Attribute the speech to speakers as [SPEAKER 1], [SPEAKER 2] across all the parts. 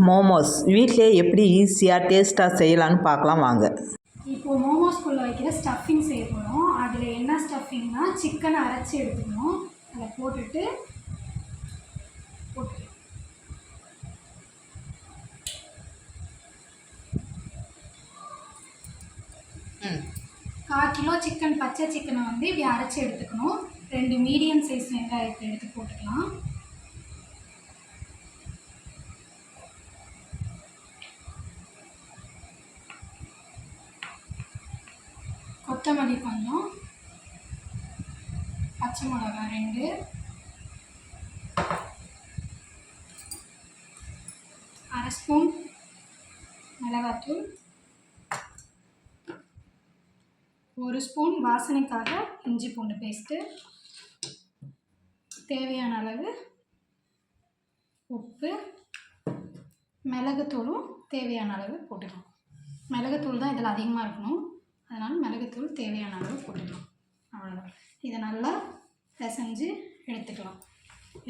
[SPEAKER 1] மோமோஸ் வீட்டிலே எப்படி ஈஸியாக டேஸ்ட்டாக செய்யலான்னு பார்க்கலாம் வாங்க.
[SPEAKER 2] இப்போது மோமோஸ்குள்ளே வைக்கிற ஸ்டஃபிங் செய்ய போகிறோம். அதில் என்ன ஸ்டஃபிங்னா சிக்கனை அரைச்சி எடுத்துக்கணும். அதை போட்டுட்டு கால் கிலோ சிக்கன், பச்சை சிக்கனை வந்து இப்படி அரைச்சி எடுத்துக்கணும். 2 மீடியம் சைஸ் வெங்காயத்தை எடுத்து போட்டுக்கலாம். கொத்தமல்லி கொஞ்சம், பச்சை மிளகாய் 2, அரை ஸ்பூன் மிளகாத்தூள், 1 ஸ்பூன் வாசனைக்காக இஞ்சி பூண்டு பேஸ்ட்டு, தேவையான அளவு உப்பு, மிளகுத்தூளும் தேவையான அளவு போட்டுக்கலாம். மிளகுத்தூள் தான் இதில் அதிகமாக இருக்கணும், அதனால் மிளகுத்தூள் தேவையான அளவு போட்டுக்கலாம். அவ்வளோதான். இதை நல்லா பிசைஞ்சு எடுத்துக்கலாம்.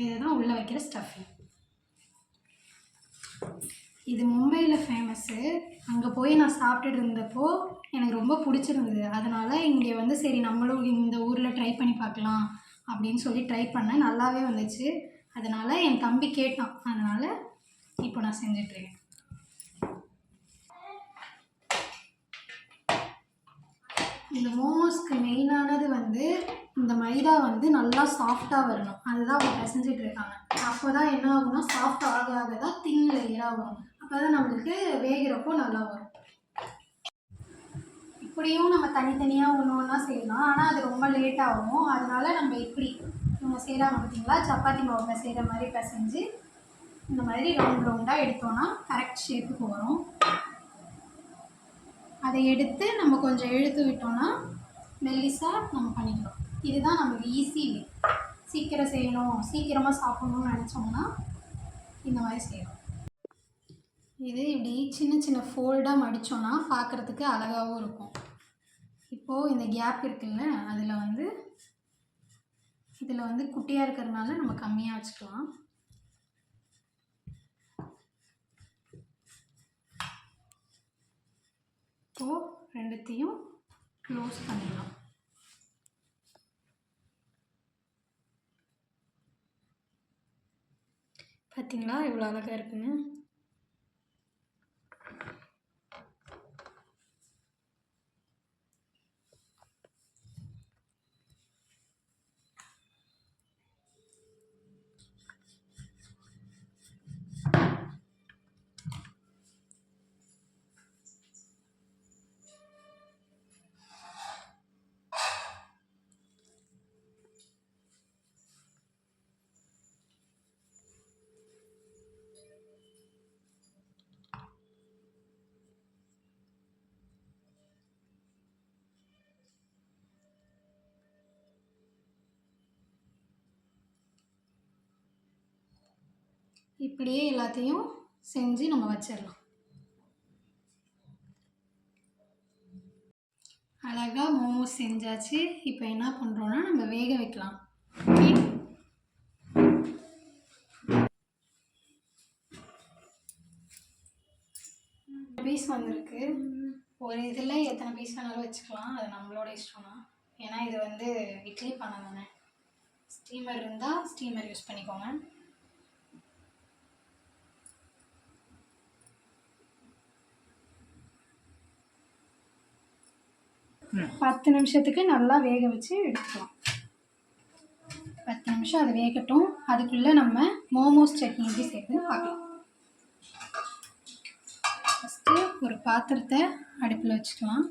[SPEAKER 2] இதுதான் உள்ளே வைக்கிற ஸ்டஃபிங். இது மும்பையில் ஃபேமஸ்ஸு. அங்கே போய் நான் சாப்பிட்டுட்டு இருந்தப்போ எனக்கு ரொம்ப பிடிச்சிருந்தது. அதனால் இங்கே வந்து சரி நம்மளும் இந்த ஊரில் ட்ரை பண்ணி பார்க்கலாம் அப்படின்னு சொல்லி ட்ரை பண்ணேன். நல்லாவே வந்துச்சு. அதனால் என் தம்பி கேட்டான். அதனால் இப்போ நான் செஞ்சிட்ருக்கேன். இந்த மோமோஸ்க்கு மெயினானது வந்து இந்த மைதா வந்து நல்லா சாஃப்டாக வரணும். அதுதான் அவங்க பிசைஞ்சிட்டு இருக்காங்க. அப்போ தான் என்ன ஆகும்னா சாஃப்ட் ஆக ஆக தான் தின் லேயராக வரும். அப்போ தான் நம்மளுக்கு வேகிறப்போ நல்லா வரும். இப்படியும் நம்ம தனித்தனியாக ஒன்று ஒன்றா செய்யலாம். ஆனால் அது ரொம்ப லேட் ஆகும். அதனால நம்ம இப்படி நம்ம செய்கிறாங்க பார்த்தீங்களா, சப்பாத்தி மாவு செய்கிற மாதிரி பிசைஞ்சு இந்த மாதிரி ரவுண்ட் ரவுண்டாக எடுத்தோன்னா கரெக்ட் ஷேப்புக்கு வரும். அதை எடுத்து நம்ம கொஞ்சம் இழுத்து விட்டோம்னா மெல்லிசாக நம்ம பண்ணிக்கலாம். இதுதான் நமக்கு ஈஸி வே. சீக்கிரம் செய்யணும், சீக்கிரமாக சாப்பிடணும்னு நினச்சோம்னா இந்த மாதிரி செய்யணும். இது இப்படி சின்ன சின்ன ஃபோல்டாக மடித்தோன்னா பார்க்குறதுக்கு அழகாகவும் இருக்கும். இப்போது இந்த கேப் இருக்குல்ல, இதில் வந்து குட்டியாக இருக்கிறதுனால நம்ம கம்மியாக வச்சுக்கலாம். இப்போது ரெண்டுத்தையும் க்ளோஸ் பண்ணிடலாம். பார்த்தீங்களா இவ்வளோ அழகாக இருக்குன்னு. இப்படியே எல்லாத்தையும் செஞ்சு நம்ம வச்சிடலாம். அழகாக மோமோஸ் செஞ்சாச்சு. இப்போ என்ன பண்ணுறோன்னா நம்ம வேக வைக்கலாம். பீஸ் வந்திருக்கு. ஒரு இதில் எத்தனை பீஸ் வேணாலும் வச்சுக்கலாம். அது நம்மளோட இஷ்டம் தான். ஏன்னா இது வந்து இட்லி பானை தானே. ஸ்டீமர் இருந்தால் ஸ்டீமர் யூஸ் பண்ணிக்கோங்க. பத்து நிமிஷத்துக்கு நல்லா வேக வச்சு எடுத்துக்கலாம். 10 நிமிஷம் அது வேகட்டும். அதுக்குள்ளே நம்ம மோமோஸ் சட்னி எப்படி செய்யணும்னு பார்க்கலாம். ஃபஸ்ட்டு ஒரு பாத்திரத்தை அடுப்பில் வச்சுக்கலாம்.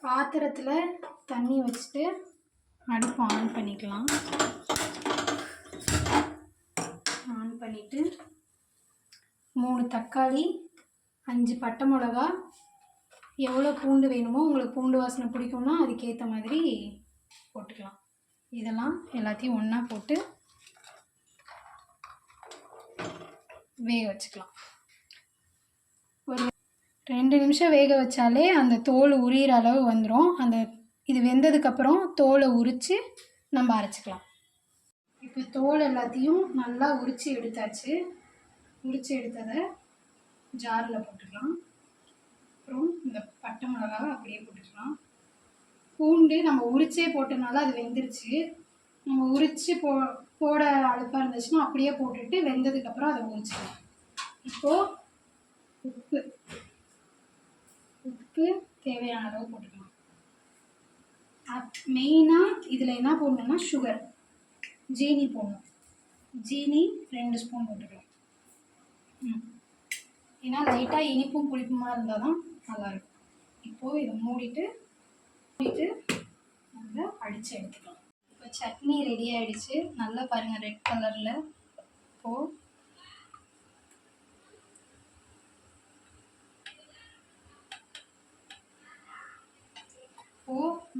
[SPEAKER 2] பாத்திரத்தில் தண்ணி வச்சுட்டு அடுப்பு ஆன் பண்ணிக்கலாம். ஆன் பண்ணிவிட்டு 3 தக்காளி, 5 பட்டை மிளகா, எவ்வளோ பூண்டு வேணுமோ, உங்களுக்கு பூண்டு வாசனை பிடிக்கும்னா அதுக்கேற்ற மாதிரி போட்டுக்கலாம். இதெல்லாம் எல்லாத்தையும் ஒன்றா போட்டு வேக வச்சுக்கலாம். ஒரு 2 நிமிஷம் வேக வச்சாலே அந்த தோல் உரிகிற அளவு வந்துடும். இது வெந்ததுக்கப்புறம் தோலை உரித்து நம்ம அரைச்சிக்கலாம். இப்போ தோல் எல்லாத்தையும் நல்லா உரித்து எடுத்தாச்சு. உரித்து எடுத்ததை ஜாரில் போட்டுக்கலாம். அப்புறம் இந்த பட்டை மிளகாவை அப்படியே போட்டுக்கலாம். பூண்டு நம்ம உரிச்சே போட்டனால அது வெந்துருச்சு. நம்ம உரித்து போட அழுப்பாக இருந்துச்சுன்னா அப்படியே போட்டுட்டு வெந்ததுக்கப்புறம் அதை உரிச்சிக்கலாம். இப்போது உப்பு தேவையான அளவு போட்டுக்கலாம். மெயினாக இதில் என்ன போடணும்னா சுகர், ஜீனி போடணும். ஜீனி 2 ஸ்பூன் போட்டுக்கலாம். ஏன்னா லைட்டாக இனிப்பும் புளிப்புமாக இருந்தால் தான் நல்லாயிருக்கும். இப்போது இதை மூடிட்டு நல்லா அடித்து எடுத்துக்கலாம். இப்போ சட்னி ரெடி ஆகிடுச்சு. நல்லா பாருங்கள் ரெட் கலரில். இப்போது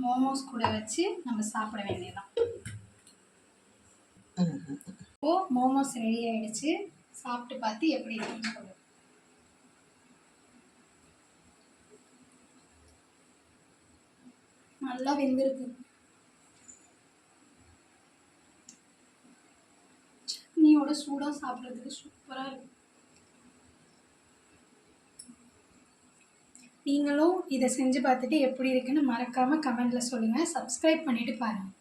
[SPEAKER 2] மோமோஸ் கூட வச்சு நம்ம சாப்பிட வேண்டியதான். இப்போது மோமோஸ் ரெடி ஆகிடுச்சு. சாப்பிட்டு பார்த்து எப்படி இருக்குன்னு சொல்லுங்கள். நல்லா வெந்திருக்கு. சட்னியோட சூடாக சாப்பிட்றதுக்கு சூப்பராக இருக்கு. நீங்களும் இதை செஞ்சு பார்த்துட்டு எப்படி இருக்குன்னு மறக்காமல் கமெண்டில் சொல்லுங்கள். சப்ஸ்கிரைப் பண்ணிவிட்டு பாருங்கள்.